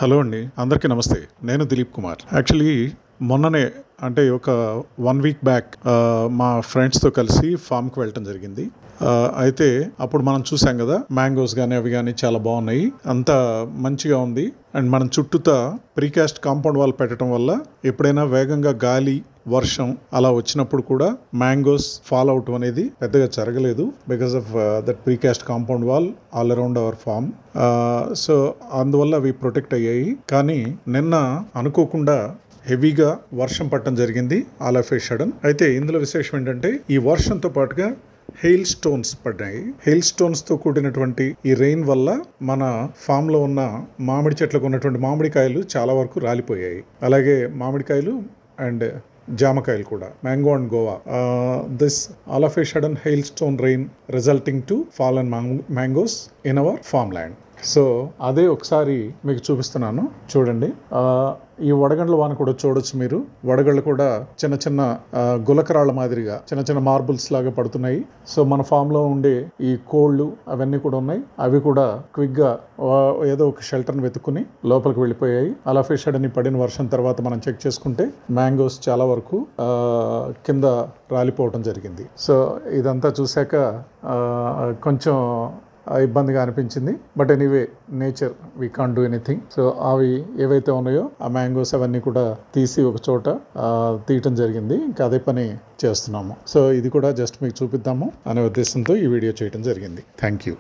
Hello అండి, అందరికీ నమస్తే. నేను దిలీప్ కుమార్. యాక్చువల్లీ మొన్ననే అంటే ఒక 1 వీక్ బ్యాక్ మా ఫ్రెండ్స్తో కలిసి ఫామ్కి వెళ్ళటం జరిగింది. అయితే అప్పుడు మనం చూసాం కదా, మ్యాంగోస్ కానీ అవి కానీ చాలా బాగున్నాయి, అంతా మంచిగా ఉంది. అండ్ మనం చుట్టూతా ప్రీకాస్ట్ కాంపౌండ్ వాల్ పెట్టడం వల్ల ఎప్పుడైనా వేగంగా గాలి వర్షం అలా వచ్చినప్పుడు కూడా మ్యాంగోస్ ఫాల్ అవుట్ అనేది పెద్దగా జరగలేదు, because of that precast compound wall all around our farm. So అందువల్ల అవి ప్రొటెక్ట్ అయ్యాయి. కానీ నిన్న అనుకోకుండా హెవీగా వర్షం పడటం జరిగింది, ఆల్ ఆఫ్ ఏ సడన్. అయితే ఇందులో విశేషం ఏంటంటే, ఈ వర్షంతో పాటుగా హెయిల్ స్టోన్స్ పడ్డాయి. హెయిల్ స్టోన్స్ తో కూడినటువంటి ఈ రెయిన్ వల్ల మన ఫామ్ లో ఉన్న మామిడి చెట్లకు ఉన్నటువంటి మామిడికాయలు చాలా వరకు రాలిపోయాయి. అలాగే మామిడికాయలు అండ్ జామకాయలు కూడా, mango and guava. This all of a sudden hailstone rain resulting to fallen mangoes in our farm land. So అదే ఒకసారి మీకు చూపిస్తున్నాను, చూడండి. ఈ వడగండ్ల వాన కూడా చూడొచ్చు మీరు. వడగళ్ళు కూడా చిన్న చిన్న గులకరాళ్ళ మాదిరిగా చిన్న చిన్న మార్బుల్స్ లాగా పడుతున్నాయి. సో మన ఫామ్ లో ఉండే ఈ కోళ్ళు అవన్నీ కూడా ఉన్నాయి, అవి కూడా క్విక్ గా ఏదో ఒక షెల్టర్ని వెతుక్కుని లోపలికి వెళ్ళిపోయాయి. అలా ఫిష్ అని పడిన వర్షం తర్వాత మనం చెక్ చేసుకుంటే మ్యాంగోస్ చాలా వరకు కింద రాలిపోవటం జరిగింది. సో ఇదంతా చూశాక కొంచెం ఇబ్బందిగా అనిపించింది. But anyway, nature, we can't do anything. So అవి ఏవైతే ఉన్నాయో ఆ మ్యాంగోస్ అవన్నీ కూడా తీసి ఒక చోట తీయటం జరిగింది. ఇంకా అదే పని చేస్తున్నాము. సో ఇది కూడా జస్ట్ మీకు చూపిద్దాము అనే ఉద్దేశంతో ఈ వీడియో చేయడం జరిగింది. Thank you.